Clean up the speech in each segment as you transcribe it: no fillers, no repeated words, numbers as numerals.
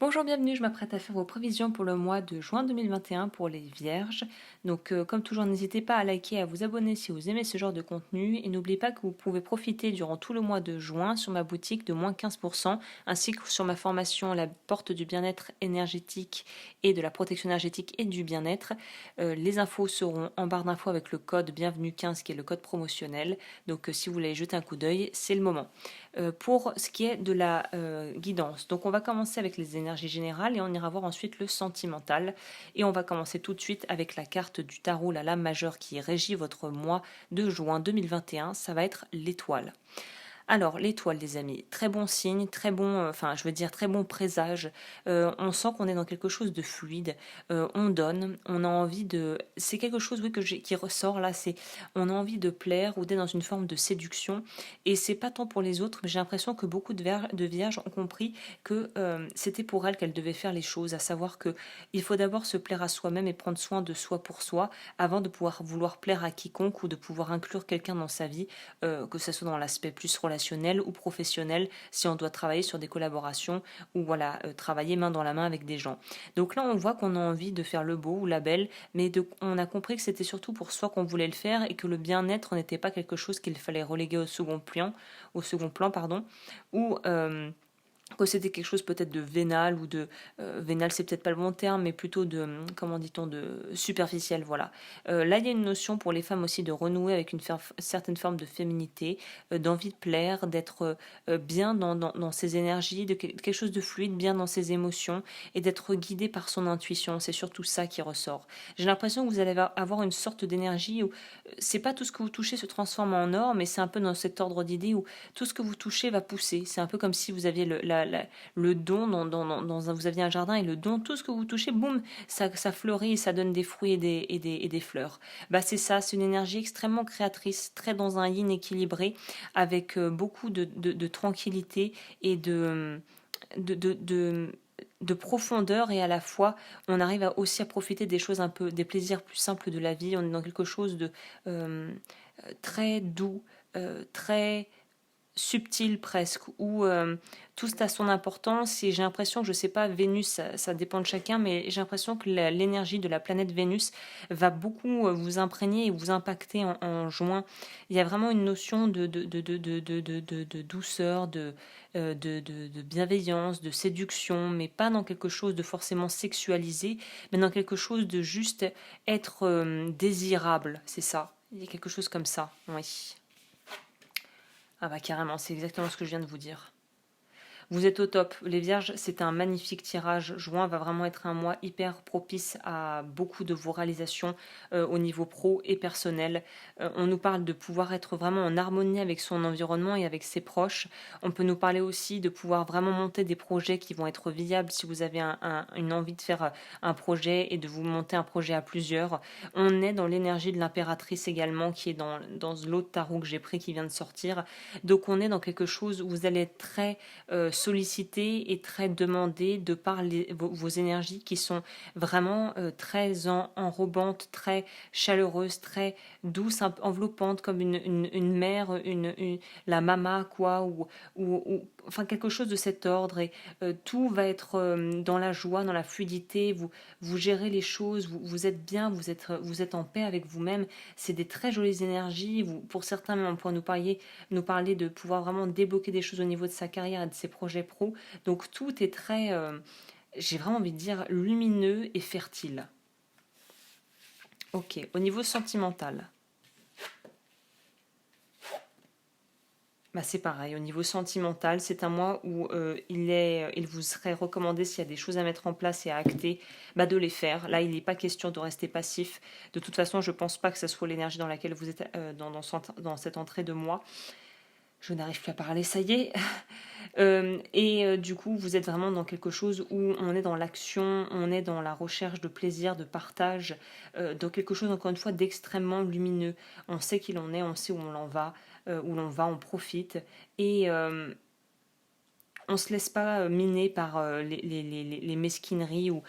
Bonjour, bienvenue, je m'apprête à faire vos prévisions pour le mois de juin 2021 pour les Vierges. Donc comme toujours, n'hésitez pas à liker et à vous abonner si vous aimez ce genre de contenu. Et n'oubliez pas que vous pouvez profiter durant tout le mois de juin sur ma boutique de moins 15%, ainsi que sur ma formation La porte du bien-être énergétique et de la protection énergétique et du bien-être. Les infos seront en barre d'infos avec le code bienvenue 15 qui est le code promotionnel. Donc si vous voulez jeter un coup d'œil, c'est le moment. Pour ce qui est de la guidance. Donc on va commencer avec les énergies générales et on ira voir ensuite le sentimental. Et on va commencer tout de suite avec la carte du tarot, la lame majeure qui régit votre mois de juin 2021. Ça va être l'étoile. Alors, l'étoile, les amis, très bon signe, très bon, je veux dire, très bon présage. On sent qu'on est dans quelque chose de fluide. On donne, on a envie de. C'est quelque chose, oui, qui ressort là. C'est, on a envie de plaire ou d'être dans une forme de séduction. Et c'est pas tant pour les autres, mais j'ai l'impression que beaucoup de vierges ont compris que c'était pour elles qu'elles devaient faire les choses, à savoir que il faut d'abord se plaire à soi-même et prendre soin de soi pour soi, avant de pouvoir vouloir plaire à quiconque ou de pouvoir inclure quelqu'un dans sa vie, que ce soit dans l'aspect plus relationnel ou professionnel, si on doit travailler sur des collaborations ou voilà, travailler main dans la main avec des gens. Donc là, on voit qu'on a envie de faire le beau ou la belle, mais on a compris que c'était surtout pour soi qu'on voulait le faire et que le bien-être n'était pas quelque chose qu'il fallait reléguer au second plan, pardon, ou que c'était quelque chose peut-être de vénal ou de vénal, c'est peut-être pas le bon terme, mais plutôt de, comment dit-on, de superficiel, voilà. Là, il y a une notion pour les femmes aussi de renouer avec une certaine forme de féminité, d'envie de plaire, d'être bien dans ses énergies, de quelque chose de fluide, bien dans ses émotions et d'être guidée par son intuition. C'est surtout ça qui ressort. J'ai l'impression que vous allez avoir une sorte d'énergie où c'est pas tout ce que vous touchez se transforme en or, mais c'est un peu dans cet ordre d'idée où tout ce que vous touchez va pousser. C'est un peu comme si vous aviez le don, vous aviez un jardin et le don, tout ce que vous touchez, boum, ça fleurit et ça donne des fruits et des fleurs. Bah, c'est ça, c'est une énergie extrêmement créatrice, très dans un yin équilibré, avec beaucoup de tranquillité et de, de, de de profondeur, et à la fois on arrive aussi à profiter des choses un peu, des plaisirs plus simples de la vie. On est dans quelque chose de très doux, très subtil presque, où tout a son importance. Et j'ai l'impression que, je sais pas, Vénus, ça dépend de chacun, mais j'ai l'impression que l'énergie de la planète Vénus va beaucoup vous imprégner et vous impacter en juin. Il y a vraiment une notion de douceur, de bienveillance, de séduction, mais pas dans quelque chose de forcément sexualisé, mais dans quelque chose de juste être désirable, c'est ça. Il y a quelque chose comme ça, oui. Ah bah carrément, c'est exactement ce que je viens de vous dire. Vous êtes au top. Les Vierges, c'est un magnifique tirage. Juin va vraiment être un mois hyper propice à beaucoup de vos réalisations au niveau pro et personnel. On nous parle de pouvoir être vraiment en harmonie avec son environnement et avec ses proches. On peut nous parler aussi de pouvoir vraiment monter des projets qui vont être viables si vous avez une envie de faire un projet et de vous monter un projet à plusieurs. On est dans l'énergie de l'impératrice également, qui est dans l'autre tarot que j'ai pris qui vient de sortir. Donc on est dans quelque chose où vous allez être très sollicité et très demandé de par vos énergies qui sont vraiment très enrobantes, très chaleureuses, très douces, enveloppantes, comme une mère, la mama, quoi, enfin quelque chose de cet ordre. Et tout va être dans la joie, dans la fluidité. Vous gérez les choses, vous êtes bien, vous êtes en paix avec vous-même. C'est des très jolies énergies. Pour certains, même, on pourrait nous parler de pouvoir vraiment débloquer des choses au niveau de sa carrière et de ses projets pro. Donc tout est très, j'ai vraiment envie de dire, lumineux et fertile. Ok, au niveau sentimental. Bah c'est pareil, au niveau sentimental, c'est un mois où il vous serait recommandé, s'il y a des choses à mettre en place et à acter, bah de les faire. Là, il n'est pas question de rester passif. De toute façon, je ne pense pas que ce soit l'énergie dans laquelle vous êtes dans cette entrée de mois. Je n'arrive plus à parler, ça y est. Du coup, vous êtes vraiment dans quelque chose où on est dans l'action, on est dans la recherche de plaisir, de partage, dans quelque chose, encore une fois, d'extrêmement lumineux. On sait qui l'on est, on sait où l'on va, on profite. Et on ne se laisse pas miner par les mesquineries ou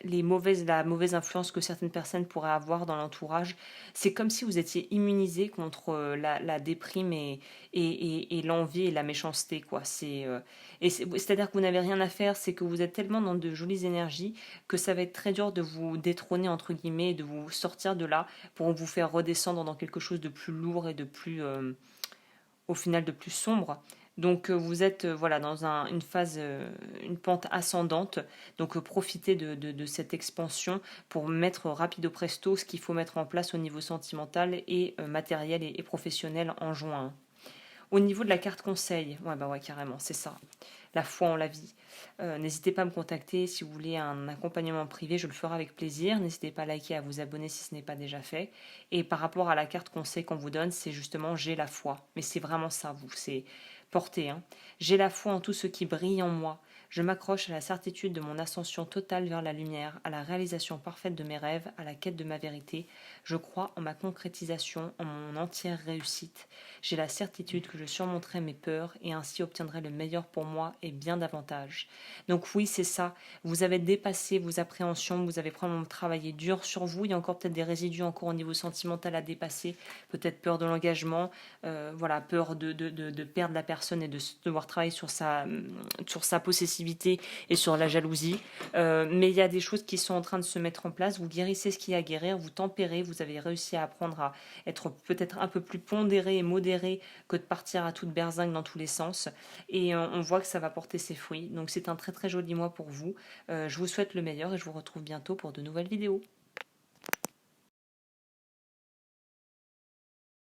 la mauvaise influence que certaines personnes pourraient avoir dans l'entourage. C'est comme si vous étiez immunisé contre la déprime et l'envie et la méchanceté, quoi. C'est-à-dire que vous n'avez rien à faire, c'est que vous êtes tellement dans de jolies énergies que ça va être très dur de vous détrôner, entre guillemets, de vous sortir de là pour vous faire redescendre dans quelque chose de plus lourd et de plus, au final, de plus sombre. Donc vous êtes voilà, dans une phase, une pente ascendante. Donc profitez de cette expansion pour mettre rapido presto ce qu'il faut mettre en place au niveau sentimental et matériel et professionnel en juin. Au niveau de la carte conseil, ouais bah ouais carrément, c'est ça. La foi en la vie. N'hésitez pas à me contacter si vous voulez un accompagnement privé, je le ferai avec plaisir. N'hésitez pas à liker, à vous abonner si ce n'est pas déjà fait. Et par rapport à la carte conseil qu'on vous donne, c'est justement j'ai la foi. Mais c'est vraiment ça, vous, c'est porté. Hein. J'ai la foi en tout ce qui brille en moi. Je m'accroche à la certitude de mon ascension totale vers la lumière, à la réalisation parfaite de mes rêves, à la quête de ma vérité. Je crois en ma concrétisation, en mon entière réussite. J'ai la certitude que je surmonterai mes peurs et ainsi obtiendrai le meilleur pour moi et bien davantage. Donc oui, c'est ça. Vous avez dépassé vos appréhensions, vous avez probablement travaillé dur sur vous. Il y a encore peut-être des résidus encore au niveau sentimental à dépasser, peut-être peur de l'engagement, voilà, peur de perdre la personne et de devoir travailler sur sa possessivité et sur la jalousie. Mais il y a des choses qui sont en train de se mettre en place. Vous guérissez ce qu'il y a à guérir, vous tempérez, vous avez réussi à apprendre à être peut-être un peu plus pondéré et modéré que de partir à toute berzingue dans tous les sens. Et on voit que ça va porter ses fruits. Donc c'est un très très joli mois pour vous. Je vous souhaite le meilleur et je vous retrouve bientôt pour de nouvelles vidéos.